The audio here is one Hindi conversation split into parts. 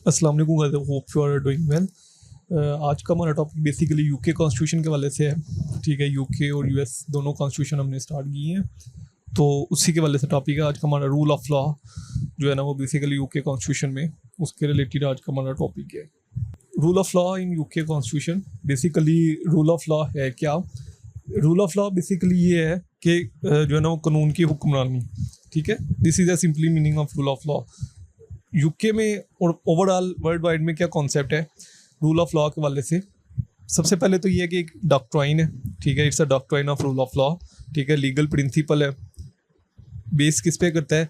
अस्सलाम वालेकुम guys, hope you are doing well. आज का हमारा टॉपिक बेसिकली यूके कॉन्स्टिट्यूशन के वाले से है। ठीक है, यूके और यूएस दोनों कॉन्स्टिट्यूशन हमने स्टार्ट किए हैं, तो उसी के वाले से टॉपिक है आज का हमारा। रूल ऑफ लॉ जो है ना, वो बेसिकली यूके कॉन्स्टिट्यूशन में उसके रिलेटेड आज का हमारा टॉपिक है। Rule of law in UK constitution. Basically rule of law है क्या? रूल ऑफ लॉ बेसिकली ये है कि जो है ना, वो कानून की हुक्मरानी। ठीक है, this is a simply meaning of rule of law. UK में और ओवरऑल वर्ल्ड वाइड में क्या कॉन्सेप्ट है रूल ऑफ लॉ के वाले से? सबसे पहले तो ये है कि एक डॉक्ट्राइन है। ठीक है, it's a doctrine of rule of law. ठीक है, लीगल प्रिंसिपल है। बेस किस पे करता है?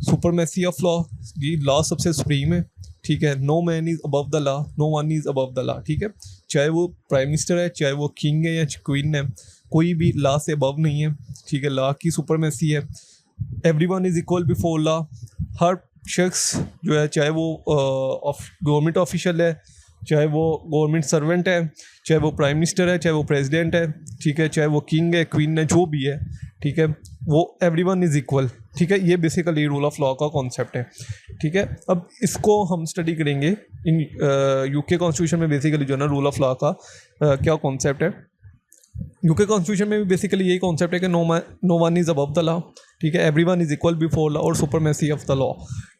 Supremacy of law. ये लॉ सबसे सुप्रीम है। ठीक है, no man is above the law, no one is above the law. ठीक है, चाहे वो प्राइम मिनिस्टर है, चाहे वो किंग है या क्वीन है, कोई भी लॉ से अबव नहीं है। ठीक है, लॉ की सुपरमेसी है। Everyone is equal before law. हर शख्स जो है, चाहे वो गवर्नमेंट ऑफिशियल है, चाहे वो गवर्नमेंट सर्वेंट है, चाहे वो प्राइम मिनिस्टर है, चाहे वो प्रेसिडेंट है, ठीक है, चाहे वो किंग है, क्वीन है, जो भी है, ठीक है, वो एवरीवन इज़ इक्वल। ठीक है, ये बेसिकली रूल ऑफ लॉ का कॉन्सेप्ट है। ठीक है, अब इसको हम स्टडी करेंगे इन यूके कॉन्स्टिट्यूशन में। बेसिकली जो है ना, रूल ऑफ लॉ का क्या कॉन्सेप्ट है। यूके कॉन्स्टिट्यूशन में भी बेसिकली यही कॉन्सेप्ट है कि no one is above the law. ठीक है, everyone is equal before law और supremacy of the law.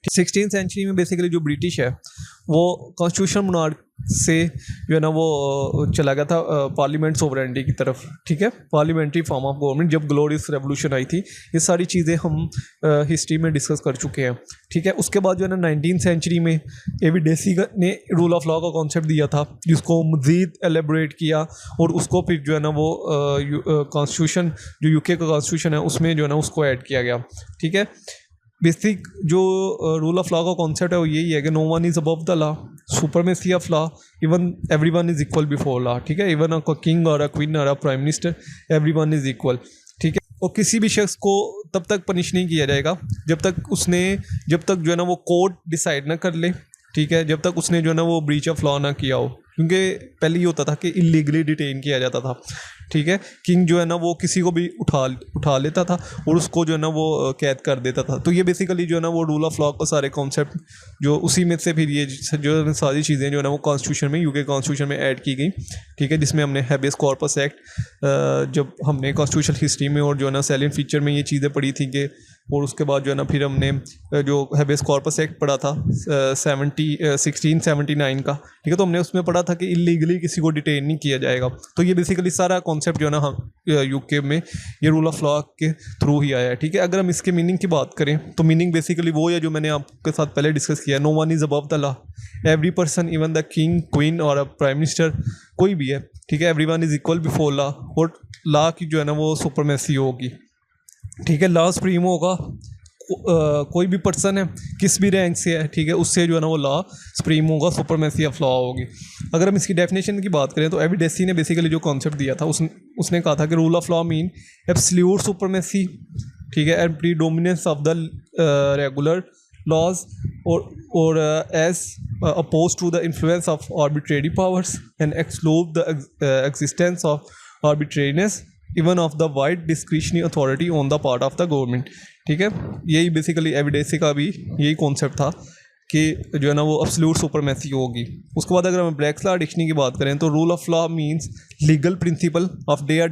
16th century में बेसिकली जो ब्रिटिश है वो कॉन्स्टिट्यूशन मोनार्क से जो है ना, वो चला गया था पार्लियामेंट सोवरेनिटी की तरफ। ठीक है, पार्लियामेंट्री फॉर्म ऑफ गवर्नमेंट। जब ग्लोरियस रेवोल्यूशन आई थी, ये सारी चीज़ें हम हिस्ट्री में डिस्कस कर चुके हैं। ठीक है, उसके बाद जो है ना, 19th सेंचुरी में एवी डेसी ने रूल ऑफ लॉ का कॉन्सेप्ट दिया था, जिसको मज़ीद एलेबोरेट किया और उसको फिर जो है ना, वो कॉन्स्टिट्यूशन जो यूके का कॉन्स्टिट्यूशन है उसमें जो है ना, उसको ऐड किया गया। ठीक है, बेसिक जो रूल ऑफ लॉ का कॉन्सेप्ट है वो यही है कि no one is above the law, supremacy of law, even everyone is equal before law. ठीक है, इवन अ किंग और अ क्वीन और a prime minister, everyone is equal. ठीक है, और किसी भी शख्स को तब तक पनिश नहीं किया जाएगा जब तक जो है ना, वो कोर्ट डिसाइड ना कर ले। ठीक है, जब तक उसने जो है ना, वो ब्रीच ऑफ लॉ ना किया हो, क्योंकि पहले ये होता था कि इलीगली डिटेन किया जाता था। ठीक है, किंग जो है ना, वो किसी को भी उठा लेता था और उसको जो है ना, वो कैद कर देता था। तो ये बेसिकली जो है ना, वो रूल ऑफ लॉ का सारे कॉन्सेप्ट जो उसी में से फिर ये जो सारी चीज़ें जो है ना, वो कॉन्स्टिट्यूशन में, यूके कॉन्स्टिट्यूशन में ऐड की गई। ठीक है, जिसमें हमने हैबियस कॉर्पस एक्ट, जब हमने कॉन्स्टिट्यूशन हिस्ट्री में और जो है ना, सैलिएंट फीचर में ये चीज़ें पढ़ी थी कि, और उसके बाद जो है ना, फिर हमने जो हैबियस कॉर्पस एक्ट पढ़ा था 1679 का। ठीक है, तो हमने उसमें पढ़ा था कि इलीगली किसी को डिटेन नहीं किया जाएगा। तो ये बेसिकली सारा कॉन्सेप्ट जो है ना, हम यूके में ये रूल ऑफ लॉ के थ्रू ही आया है। ठीक है, अगर हम इसके मीनिंग की बात करें तो मीनिंग बेसिकली वो है जो मैंने आपके साथ पहले डिस्कस किया। No one is above the law, every person, even the king, queen और प्राइम मिनिस्टर, कोई भी है। ठीक है, everyone is equal before law और लॉ की जो है ना, वो सुपरमेसी होगी। ठीक है, लॉ सुप्रीम होगा। कोई भी पर्सन है, किस भी रैंक से है, ठीक है, उससे जो है ना, वो लॉ सुप्रीम होगा, सुपरमेसी ऑफ लॉ होगी। अगर हम इसकी डेफिनेशन की बात करें तो एविडेसी ने बेसिकली जो कॉन्सेप्ट दिया था, उसने कहा था कि rule of law mean absolute supremacy, ठीक है, and predominance of the regular laws और as opposed to the influence of arbitrary powers and exclude the existence of arbitrariness even of the wide discretionary authority on the part of the government. ठीक है, यही बेसिकली एविडेंसी का भी यही कॉन्सेप्ट था कि जो है ना, वो एब्सोल्यूट सुपरमेसी होगी। उसके बाद अगर हम ब्लैक लॉ डिक्शनरी की बात करें तो rule of law means legal principle of day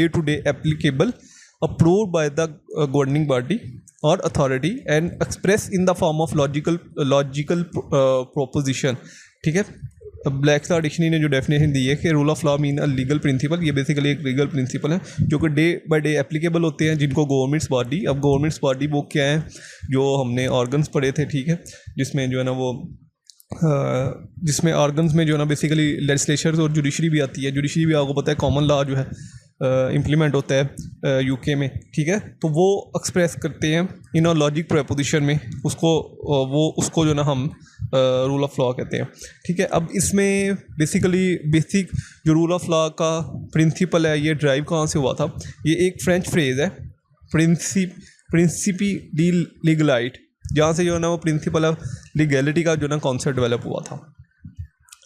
to day applicable approved by the governing body और authority and express in the form of logical proposition. ठीक है, ब्लैक लॉ डिक्शनरी ने जो डेफिनेशन दी है कि rule of law mean a legal principal, ये बेसिकली एक लीगल प्रिंसिपल है जो कि डे बाय डे एप्लीकेबल होते हैं, जिनको गवर्नमेंट्स बॉडी, अब गवर्नमेंट्स बॉडी वो क्या है, जो हमने ऑर्गन्स पढ़े थे। ठीक है, जिसमें जो है ना, वो जिसमें ऑर्गन्स में जो है ना, बेसिकली लेजिस्लेचर और जुडिशरी भी आती है। जुडिशरी भी आपको पता है कॉमन लॉ जो है इम्प्लीमेंट होता है यूके में। ठीक है, तो वो एक्सप्रेस करते हैं इन अ लॉजिक प्रोपोजिशन में, उसको जो ना हम रूल ऑफ लॉ कहते हैं। ठीक है, अब इसमें बेसिक जो रूल ऑफ लॉ का प्रिंसिपल है, ये ड्राइव कहाँ से हुआ था? ये एक फ्रेंच फ्रेज़ है, प्रिंसिपी डी लीगलाइट, जहाँ से जो है ना, वो प्रिंसिपल ऑफ लीगैलिटी का जो ना कॉन्सेप्ट डेवलप हुआ था।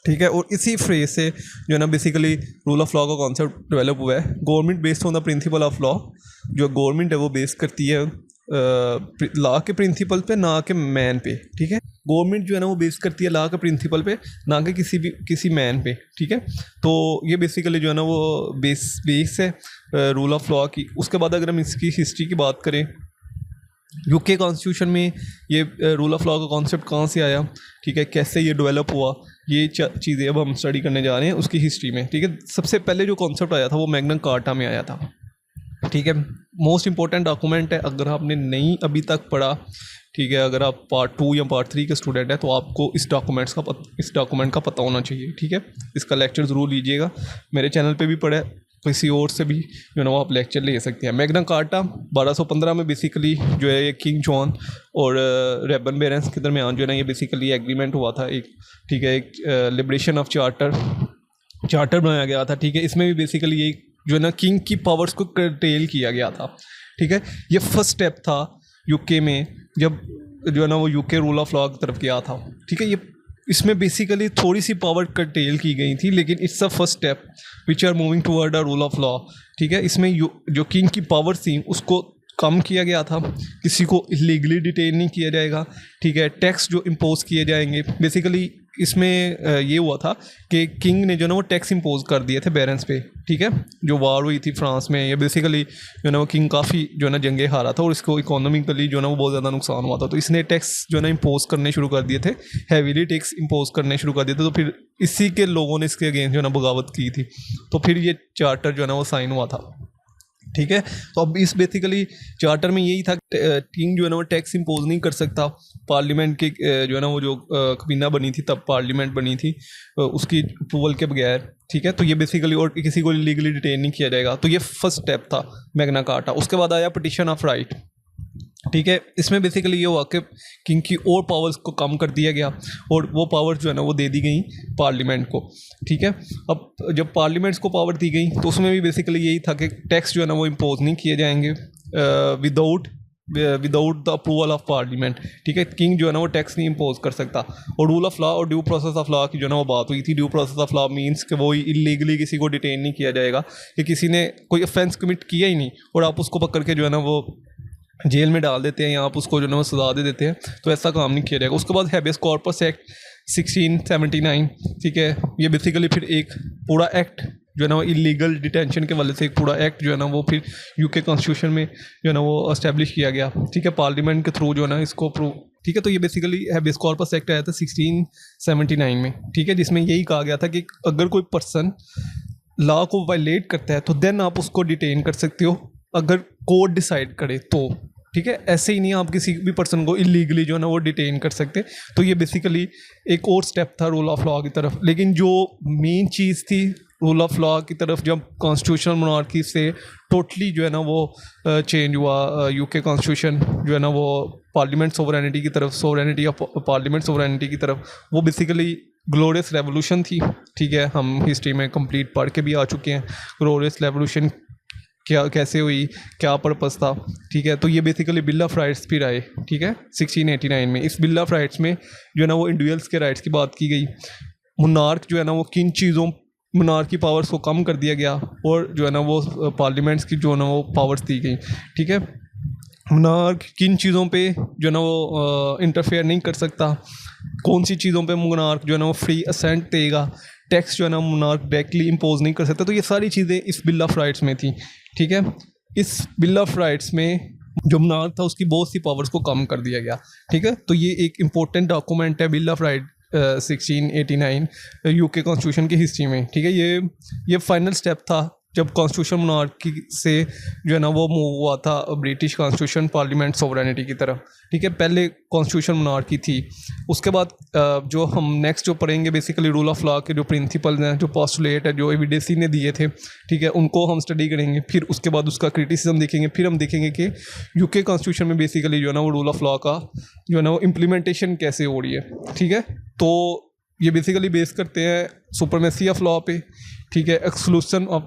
ठीक है, और इसी फ्रेज से जो है ना, बेसिकली रूल ऑफ लॉ का कॉन्सेप्ट डेवलप हुआ है। Government based on the principle of law, जो गवर्नमेंट है वो बेस करती है लॉ के प्रिंसिपल पे, ना कि मैन पे। ठीक है, गवर्नमेंट जो है ना वो बेस करती है लॉ के प्रिंसिपल पे, ना कि किसी मैन पे, ठीक है। तो ये बेसिकली जो है ना वो बेस है रूल ऑफ लॉ की। उसके बाद अगर हम इसकी हिस्ट्री की बात करें, यूके कॉन्स्टिट्यूशन में ये रूल ऑफ लॉ का कॉन्सेप्ट कहाँ से आया, ठीक है, कैसे ये डेवलप हुआ, ये चीज़ें अब हम स्टडी करने जा रहे हैं उसकी हिस्ट्री में, ठीक है। सबसे पहले जो कॉन्सेप्ट आया था वो मैग्ना कार्टा में आया था, ठीक है। मोस्ट इंपॉर्टेंट डॉक्यूमेंट है, अगर आपने नहीं अभी तक पढ़ा, ठीक है, अगर आप पार्ट 2 या पार्ट 3 के स्टूडेंट हैं तो आपको इस डॉक्यूमेंट का पता होना चाहिए, ठीक है। इसका लेक्चर ज़रूर लीजिएगा, मेरे चैनल पे भी पढ़ा, किसी और से भी जो ना वो आप लेक्चर ले सकते हैं। मैग्ना कार्टा 1215 में बेसिकली जो है ये किंग जॉन और रेबन बेरेंस के दरमियान जो है ना ये बेसिकली एग्रीमेंट हुआ था एक, ठीक है, एक लिबरेशन ऑफ चार्टर बनाया गया था, ठीक है। इसमें भी बेसिकली ये जो है ना किंग की पावर्स को कर्टेल किया गया था, ठीक है। ये फर्स्ट स्टेप था यूके में, जब जो है ना वो यूके रूल ऑफ लॉ की तरफ गया था, ठीक है। ये इसमें बेसिकली थोड़ी सी पावर कर्टेल की गई थी, लेकिन it's a first step which are moving toward a rule of law, ठीक है। इसमें जो किंग की पावर थी उसको कम किया गया था, किसी को इलीगली डिटेन नहीं किया जाएगा, ठीक है। टैक्स जो इम्पोज किए जाएंगे, बेसिकली इसमें ये हुआ था कि किंग ने जो ना वो टैक्स इम्पोज कर दिए थे बैरन्स पे, ठीक है। जो वार हुई थी फ्रांस में, ये बेसिकली जो ना वो किंग काफ़ी जो ना जंगे हारा था और इसको इकोनॉमिकली जो ना वो बहुत ज़्यादा नुकसान हुआ था, तो इसने टैक्स जो ना इम्पोज करने शुरू कर दिए थे, हैवीली टैक्स इम्पोज करने शुरू कर दिए थे। तो फिर इसी के लोगों ने इसके अगेंस्ट जो ना बगावत की थी, तो फिर ये चार्टर जो है ना वो साइन हुआ था, ठीक है। तो अब इस बेसिकली चार्टर में यही था, किंग जो है ना वो टैक्स इम्पोज नहीं कर सकता, पार्लियामेंट के जो है ना वो जो कबीना बनी थी तब पार्लियामेंट बनी थी उसकी अप्रूवल के बगैर, ठीक है। तो ये बेसिकली और किसी को लीगली डिटेन नहीं किया जाएगा, तो ये फर्स्ट स्टेप था मैग्ना कार्टा। उसके बाद आया पिटिशन ऑफ राइट, ठीक है। इसमें बेसिकली ये हुआ कि किंग की और पावर्स को कम कर दिया गया और वो पावर्स जो है ना वो दे दी गई पार्लियामेंट को, ठीक है। अब जब पार्लियामेंट्स को पावर दी गई तो उसमें भी बेसिकली यही था कि टैक्स जो है ना वो इम्पोज नहीं किए जाएंगे without the approval of parliament, ठीक है। किंग जो है ना वो टैक्स नहीं इम्पोज कर सकता। और रूल ऑफ लॉ और ड्यू प्रोसेस ऑफ लॉ की जो है ना वो बात हुई थी। Due process of law means कि वो इलीगली किसी को डिटेन नहीं किया जाएगा, कि किसी ने कोई ऑफेंस कमिट किया ही नहीं और आप उसको पकड़ के जो है ना वो जेल में डाल देते हैं या आप उसको जो है ना वो सजा दे देते हैं, तो ऐसा काम नहीं किया जाएगा। उसके बाद हैबियस कॉर्पस एक्ट 1679, ठीक है। ये बेसिकली फिर एक पूरा एक्ट जो है ना वो इलीगल डिटेंशन के वाले से एक पूरा एक्ट जो है ना वो फिर यूके कॉन्स्टिट्यूशन में जो है ना वो एस्टेब्लिश किया गया, ठीक है, पार्लियामेंट के थ्रू जो है ना इसको अप्रूव, ठीक है। तो ये बेसिकली हैबियस कॉर्पस एक्ट आया था 1679 में, ठीक है, जिसमें यही कहा गया था कि अगर कोई पर्सन लॉ को वायलेट करता है तो देन आप उसको डिटेन कर सकते हो, अगर कोर्ट डिसाइड करे तो, ठीक है। ऐसे ही नहीं आप किसी भी पर्सन को इलीगली जो है ना वो डिटेन कर सकते। तो ये बेसिकली एक और स्टेप था रूल ऑफ लॉ की तरफ। लेकिन जो मेन चीज़ थी रूल ऑफ लॉ की तरफ, जब कॉन्स्टिट्यूशनल मोनार्की से टोटली जो है ना वो चेंज हुआ यूके कॉन्स्टिट्यूशन जो है ना वो पार्लियामेंट सोवरेनिटी की तरफ, सोवरेनिटी ऑफ पार्लियामेंट सोवरेनिटी की तरफ, वो बेसिकली ग्लोरियस रेवोल्यूशन थी, ठीक है। हम हिस्ट्री में कंप्लीट पढ़ के भी आ चुके हैं ग्लोरियस रेवोल्यूशन क्या कैसे हुई, क्या पर्पस था, ठीक है। तो ये बेसिकली बिल ऑफ राइट्स फिर आए, ठीक है, 1689 में। इस बिल ऑफ राइट्स में जो है ना वो इंडिविजुअल्स के राइट्स की बात की गई। मोनार्क जो है ना वो किन चीज़ों, मोनार्क की पावर्स को कम कर दिया गया और जो है ना वो पार्लियामेंट्स की जो है ना वो पावर्स दी गई, ठीक है। मोनार्क किन चीज़ों पे जो है ना वो इंटरफेयर नहीं कर सकता, कौन सी चीज़ों पे मोनार्क जो है ना वो फ्री असेंट देगा, टैक्स जो है ना मोनार्क डायरेक्टली इम्पोज नहीं कर सकता। तो ये सारी चीज़ें इस बिल ऑफ राइट्स में थी, ठीक है। इस बिल ऑफ राइट्स में जो मोनार्क था उसकी बहुत सी पावर्स को कम कर दिया गया, ठीक है। तो ये एक इम्पोर्टेंट डॉक्यूमेंट है bill of right 1689 UK constitution की हिस्ट्री में, ठीक है। ये फाइनल स्टेप था जब कॉन्स्टिट्यूशन मोनार्की से जो है ना वो मूव हुआ था ब्रिटिश कॉन्स्टिट्यूशन पार्लियामेंट सोवरेनिटी की तरफ, ठीक है। पहले कॉन्स्टिट्यूशन मोनार्की थी, उसके बाद जो हम नेक्स्ट जो पढ़ेंगे बेसिकली रूल ऑफ लॉ के जो प्रिंसिपल्स हैं, जो पोस्टुलेट है, जो एविडेंसी ने दिए थे, ठीक है, उनको हम स्टडी करेंगे। फिर उसके बाद उसका क्रिटिसिज्म देखेंगे। फिर हम देखेंगे कि यूके कॉन्स्टिट्यूशन में बेसिकली जो है ना वो रूल ऑफ लॉ का जो है ना वो इम्प्लीमेंटेशन कैसे हो रही है, ठीक है। तो ये बेसिकली बेस करते हैं सुपरमेसी ऑफ लॉ पे, ठीक है, एक्सक्लूशन ऑफ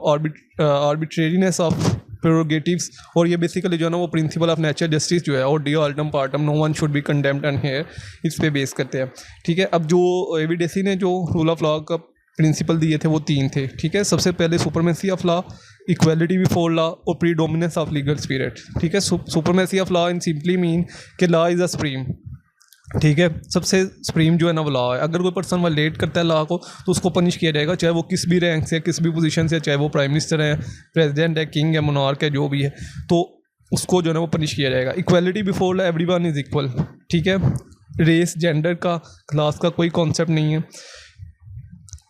आर्बिट्रेरीनेस ऑफ प्रेरोगेटिव्स, और ये बेसिकली जो है ना वो प्रिंसिपल ऑफ नेचुरल जस्टिस जो है और डी अल्टम पार्टम no one should be condemned एंड हेयर, इस पे बेस करते हैं, ठीक है। अब जो एविडेंसी ने जो रूल ऑफ लॉ का प्रिंसिपल दिए थे वो 3 थे, ठीक है। सबसे पहले supremacy of law, equality before law और प्रीडोमिनेंस ऑफ लीगल स्पिरिट, ठीक है। Supremacy of law in simply mean कि लॉ इज़ अ सुप्रीम, ठीक है। सबसे सुप्रीम जो है ना वो लॉ है, अगर कोई पर्सन वायलेट करता है लॉ को तो उसको पनिश किया जाएगा, चाहे वो किस भी रैंक से, किस भी पोजीशन से, चाहे वो प्राइम मिनिस्टर है, प्रेसिडेंट है, किंग है, मोनार्क है, जो भी है, तो उसको जो है ना वो पनिश किया जाएगा। Equality before law, everyone is equal. ठीक है। रेस, जेंडर का, क्लास का कोई कॉन्सेप्ट नहीं है।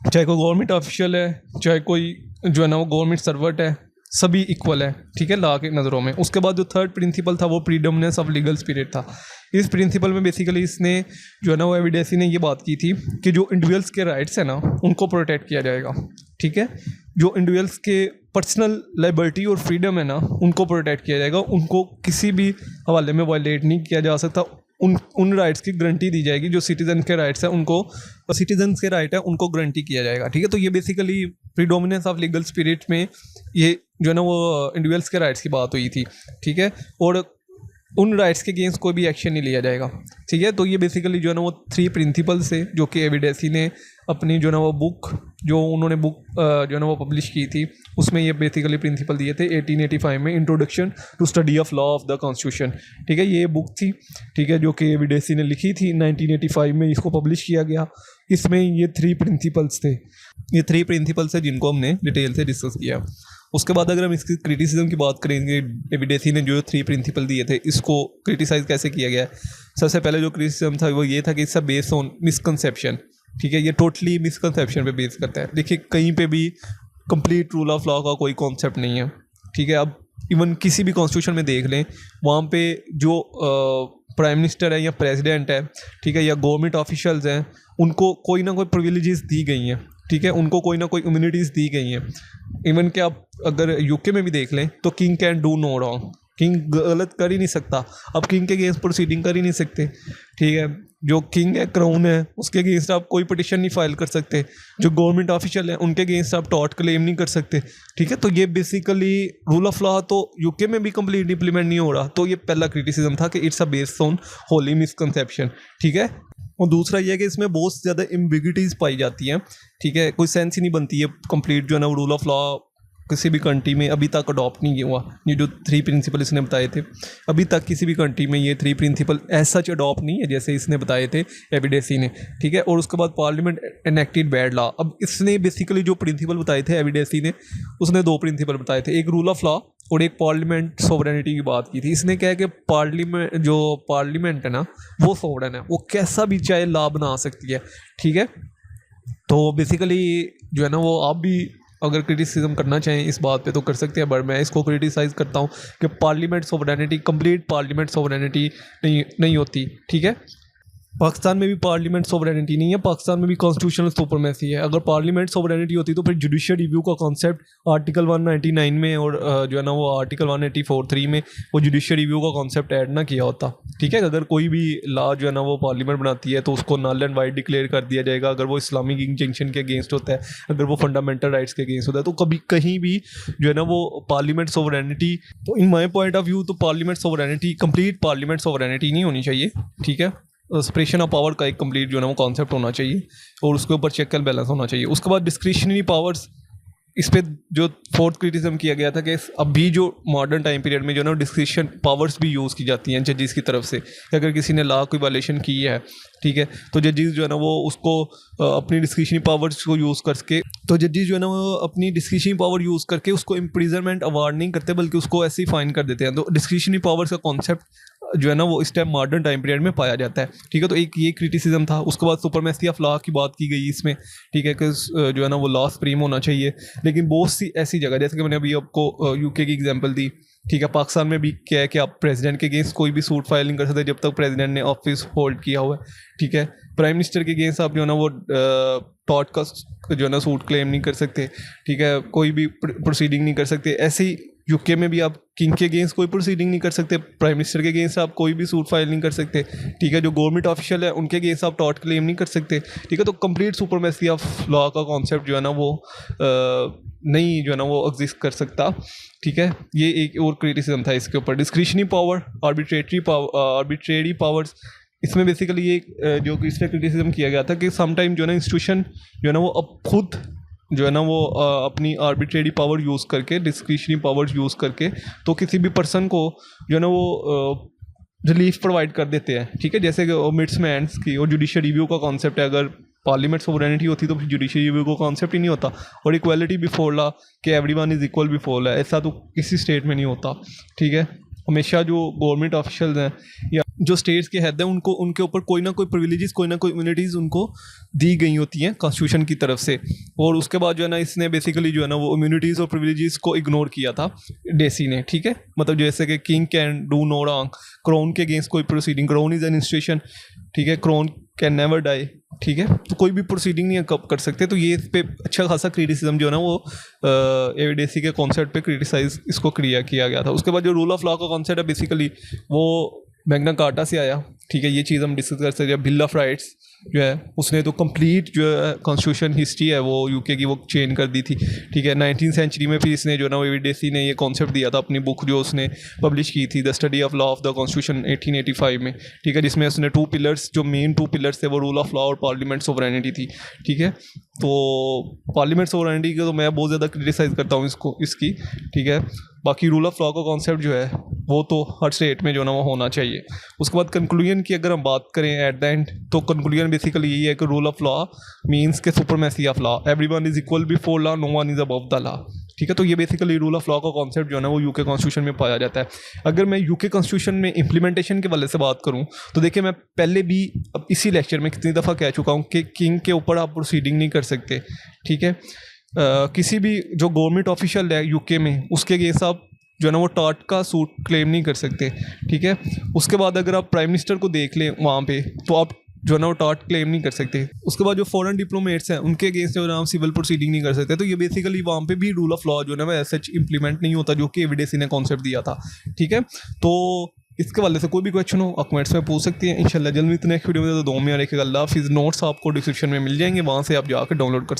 चाहे कोई गवर्नमेंट ऑफिशियल है, चाहे कोई जो है ना वो गवर्नमेंट सर्वेंट है, सभी इक्वल है। ठीक है, लॉ के नज़रों में। उसके बाद जो थर्ड प्रिंसिपल था वो प्रीडोमिनेंस ऑफ लीगल स्पिरिट था। इस प्रिंसिपल में बेसिकली इसने जो है ना वो एविडेंसी ने ये बात की थी कि जो इंडिविजुअल्स के राइट्स हैं ना उनको प्रोटेक्ट किया जाएगा। ठीक है। जो इंडिविजुअल्स के पर्सनल लाइबिलिटी और फ्रीडम है ना उनको प्रोटेक्ट किया जाएगा, उनको किसी भी हवाले में वायलेट नहीं किया जा सकता। उन राइट्स की गारंटी दी जाएगी, जो सिटीजन के राइट्स हैं उनको, सिटीजन के राइट है उनको गारंटी किया जाएगा। ठीक है। तो ये basically predominance of legal spirit में ये जो है ना वो इंडिविजुअल्स के राइट्स की बात हुई थी। ठीक है। और उन राइट्स के अगेंस्ट कोई भी एक्शन नहीं लिया जाएगा। ठीक है। तो ये बेसिकली जो है ना वो 3 प्रिंसिपल्स है जो कि एविडेंसी ने अपनी जो है ना वो बुक, जो उन्होंने बुक जो है ना वो पब्लिश की थी, उसमें ये बेसिकली प्रिंसिपल दिए थे 1885 में, introduction to study of law of the constitution. ठीक है। ये बुक थी, ठीक है, जो कि एविडेंसी ने लिखी थी 1985 में, इसको पब्लिश किया गया। इसमें ये 3 प्रिंसिपल्स थे। ये 3 प्रिंसिपल्स है जिनको हमने डिटेल से डिस्कस किया। उसके बाद अगर हम इसकी क्रिटिसिज्म की बात करेंगे, एविडेंसी ने जो 3 प्रिंसिपल दिए थे इसको क्रिटिसाइज़ कैसे किया गया है। सबसे पहले जो क्रिटिसिज्म था वो ये था कि इसका बेस्ड ऑन मिसकंसेप्शन। ठीक है। ये टोटली मिसकंसेप्शन पे बेस करता है। देखिए, कहीं पे भी कंप्लीट रूल ऑफ लॉ का कोई कॉन्सेप्ट नहीं है। ठीक है। अब इवन किसी भी कॉन्स्टिट्यूशन में देख लें, वहाँ पे जो प्राइम मिनिस्टर है या प्रेसिडेंट है, ठीक है, या गवर्नमेंट ऑफिशियल्स हैं, उनको कोई ना कोई प्रिविलेजेस दी गई हैं। ठीक है। उनको कोई ना कोई इम्यूनिटीज़ दी गई हैं। इवन कि आप अगर यूके में भी देख लें तो king can do no wrong, king गलत कर ही नहीं सकता। अब किंग के अगेंस्ट प्रोसीडिंग कर ही नहीं सकते। ठीक है। जो किंग है, क्राउन है, उसके अगेंस्ट आप कोई पिटिशन नहीं फाइल कर सकते। जो गवर्नमेंट ऑफिशियल है उनके अगेंस्ट आप टॉर्ट क्लेम नहीं कर सकते। ठीक है। तो ये बेसिकली रूल ऑफ लॉ तो यूके में भी कंप्लीट इंप्लीमेंट नहीं हो रहा। तो ये पहला क्रिटिसिज्म था कि it's a based on Holi misconception. ठीक है। और दूसरा ये है कि इसमें बहुत ज़्यादा एम्बिग्युइटीज़ पाई जाती हैं। ठीक है। कोई सेंस ही नहीं बनती है कंप्लीट जो है ना रूल ऑफ लॉ किसी भी कंट्री में अभी तक अडॉप्ट नहीं हुआ। ये जो 3 प्रिंसिपल इसने बताए थे, अभी तक किसी भी कंट्री में ये 3 प्रिंसिपल ऐसा सच अडॉप्ट नहीं है जैसे इसने बताए थे एविडेंसी ने। ठीक है। और उसके बाद पार्लियामेंट एनेक्टेड बैड लॉ। अब इसने बेसिकली जो प्रिंसिपल बताए थे एविडेंसी ने, उसने 2 प्रिंसिपल बताए थे, एक रूल ऑफ लॉ और एक पार्लियामेंट सोवरेनिटी की बात की थी। इसने क्या है कि पार्लियामेंट है ना वो सोवरेन है, वो कैसा भी चाहे लॉ बना सकती है। ठीक है। तो बेसिकली जो है ना वो आप भी अगर क्रिटिसिज्म करना चाहें इस बात पे तो कर सकते हैं, बट मैं इसको क्रिटिसाइज़ करता हूँ कि parliament sovereignty, complete parliament sovereignty नहीं होती। ठीक है। पाकिस्तान में भी पार्लियामेंट सोवरेनिटी नहीं है, पाकिस्तान में भी कॉन्स्टिट्यूशनल सुपरमेसी है। अगर पार्लियामेंट सोवरेनिटी होती तो फिर जुडिशियल रिव्यू का कॉन्सेप्ट आर्टिकल 199 में और जो है ना वो आर्टिकल 184(3) में वो जुडिशियल रिव्यू का कॉन्सेप्ट ऐड ना किया होता। ठीक है। अगर कोई भी लॉ जो है ना वो पार्लियामेंट बनाती है तो उसको नल एंड वाइड डिक्लेयर कर दिया जाएगा अगर वो इस्लामिक इंजंक्शन के अगेंस्ट होता है, अगर वो फंडामेंटल राइट्स के अगेंस्ट होता है। तो कभी कहीं भी जो है ना वो पार्लियामेंट सोवरेनिटी, तो इन माई पॉइंट ऑफ व्यू तो parliament sovereignty, complete parliament sovereignty नहीं होनी चाहिए। ठीक है। सेपरेशन ऑफ पावर का एक कंप्लीट जो है ना वो कॉन्सेप्ट होना चाहिए और उसके ऊपर चेक एंड बैलेंस होना चाहिए। उसके बाद डिस्क्रिशनरी पावर्स, इस पे जो 4th क्रिटिसिज्म किया गया था कि अभी जो मॉडर्न टाइम पीरियड में जो है ना डिस्क्रिशन पावर्स भी यूज़ की जाती हैं जजेस की तरफ से, कि अगर किसी ने लॉ कोई वायलेशन की है, ठीक है, तो जजेस जो है ना वो उसको अपनी डिस्क्रिशनरी पावर्स को यूज़ करके, तो जजेस जो है ना वो अपनी डिस्क्रिशनरी पावर यूज़ करके उसको इम्प्रिजनमेंट अवार्ड नहीं करते बल्कि उसको ऐसे ही फाइन कर देते हैं। तो डिस्क्रिशनरी पावर्स का कॉन्सेप्ट जो है ना वो इस टाइम मॉडर्न टाइम पीरियड में पाया जाता है। ठीक है। तो एक ये क्रिटिसिज्म था। उसके बाद सुपरमेसी ऑफ लॉ की बात की गई इसमें। ठीक है। कि जो है ना वो लॉ सुप्रीम होना चाहिए, लेकिन बहुत सी ऐसी जगह, जैसे कि मैंने अभी आपको यूके की एग्जांपल दी। ठीक है। पाकिस्तान में भी क्या है कि आप प्रेसिडेंट के अगेंस्ट कोई भी सूट फाइल नहीं कर सकते जब तक प्रेसिडेंट ने ऑफिस होल्ड किया हुआ है। ठीक है। प्राइम मिनिस्टर के अगेंस्ट आप जो है ना वो टॉर्ट का जो है ना सूट क्लेम नहीं कर सकते। ठीक है। कोई भी प्रोसीडिंग नहीं कर सकते। ऐसे ही यूके में भी आप किंग के अगेंस्ट कोई प्रोसीडिंग नहीं कर सकते, प्राइम मिनिस्टर के अगेंस्ट आप कोई भी सूट फाइल नहीं कर सकते। ठीक है। जो गवर्नमेंट ऑफिशियल है उनके अगेंस्ट आप टॉर्ट क्लेम नहीं कर सकते। ठीक है। तो कंप्लीट सुपरमेसी ऑफ लॉ का कॉन्सेप्ट जो है ना वो नहीं जो है ना वो एग्जिस्ट कर सकता। ठीक है। ये एक और क्रिटिसिज्म था इसके ऊपर। डिस्क्रिशनरी पावर, आर्बिट्रेरी पावर्स, इसमें बेसिकली ये जो इसमें क्रिटिसिज्म किया गया था कि समटाइम जो है ना इंस्टीट्यूशन जो है ना वो अब खुद जो है ना वो अपनी आर्बिट्रेरी पावर यूज़ करके, डिस्क्रिशनरी पावर्स यूज़ करके, तो किसी भी पर्सन को जो है ना वो रिलीफ प्रोवाइड कर देते हैं, ठीक है। जैसे कि ओमिट्समेंट्स की और जुडिशियल रिव्यू का कॉन्सेप्ट है, अगर पार्लियामेंट सोवरेनिटी होती तो फिर जुडिशियल रिव्यू का कॉन्सेप्ट ही नहीं होता। और इक्वालिटी बिफोर लॉ कि everyone is equal before law, ऐसा तो किसी स्टेट में नहीं होता, ठीक है। हमेशा जो गवर्नमेंट ऑफिशियल्स हैं या जो स्टेट्स के हेड हैं उनको उनके ऊपर कोई ना कोई प्रिविलेजेस, कोई ना कोई इम्यूनिटीज़ उनको दी गई होती हैं कॉन्स्टिट्यूशन की तरफ से। और उसके बाद जो है ना इसने बेसिकली जो है ना वो इम्यूनिटीज़ और प्रिविलेजेस को इग्नोर किया था डेसी ने, ठीक है। मतलब जैसे कि king can do no wrong, crown के अगेंस्ट कोई proceeding, crown is an institution, ठीक है, क्राउन कैन नेवर डाई, ठीक है। तो कोई भी प्रोसीडिंग नहीं कर सकते। तो ये इस पे अच्छा खासा क्रिटिसिज्म जो है ना वो एविडेसी के कॉन्सेप्ट पे क्रिटिसाइज इसको किया गया था। उसके बाद जो रूल ऑफ लॉ का कॉन्सेप्ट है बेसिकली वो मैग्ना कार्टा से आया, ठीक है। ये चीज़ हम डिस्कस कर सकते हैं। बिल ऑफ राइट्स जो है उसने तो कंप्लीट जो है कॉन्स्टिट्यूशन हिस्ट्री है वो यूके की वो चेंज कर दी थी, ठीक है। 19th सेंचुरी में फिर इसने जो है ना एविडेसी ने ये कॉन्सेप्ट दिया था अपनी बुक जो उसने पब्लिश की थी, the study of law of the constitution 1885 में, ठीक है। जिसमें उसने 2 पिलर्स, जो मेन 2 पिलर्स थे वो रूल ऑफ लॉ और पार्लियामेंट सोवरेनिटी थी, ठीक है। तो पार्लियामेंट सोवरेनिटी को तो मैं बहुत ज़्यादा क्रिटिसाइज़ करता हूँ इसकी, ठीक है। बाकी रूल ऑफ लॉ का कॉन्सेप्ट जो है वो तो हर स्टेट में जो ना वो होना चाहिए। उसके बाद कंक्लूजन की अगर हम बात करें एट द एंड, तो कंक्लूजन बेसिकली यही है कि रूल ऑफ लॉ मीन्स के supremacy of law, everyone is equal before law, no one is above the law, ठीक है। तो ये बेसिकली रूल ऑफ लॉ का कॉन्सेप्ट जो है ना वो यूके कॉन्स्टिट्यूशन में पाया जाता है। अगर मैं यूके कॉन्स्टिट्यूशन में इंप्लीमेंटेशन के वाले से बात करूँ तो देखिए मैं पहले भी अब इसी लेक्चर में कितनी दफ़ा कह चुका हूँ कि किंग के ऊपर आप प्रोसीडिंग नहीं कर सकते, ठीक है। किसी भी जो गवर्नमेंट ऑफिशियल है यूके में उसके अगेंस्ट आप जो है ना वो टाट का सूट क्लेम नहीं कर सकते, ठीक है। उसके बाद अगर आप प्राइम मिनिस्टर को देख लें वहाँ पे तो आप जो है ना वो टाट क्लेम नहीं कर सकते। उसके बाद जो फॉरेन डिप्लोमेट्स हैं उनके अगेंस्ट जो है ना हम सिविल प्रोसीडिंग नहीं कर सकते। तो ये बेसिकली वहाँ पे भी रूल ऑफ लॉ जो है ना वो सच इंप्लीमेंट नहीं होता जो कि एविडेसी ने कॉन्सेप्ट दिया था, ठीक है। तो इसके वाले से कोई भी क्वेश्चन हो आप कमेंट्स में पूछ सकती हैं। इंशाल्लाह जल्द मिलते हैं नेक्स्ट वीडियो में। तो दो में और एक अल्लाह हाफिज़। नोट्स आपको डिस्क्रिप्शन में मिल जाएंगे, वहाँ से आप जाकर डाउनलोड कर सकते हैं।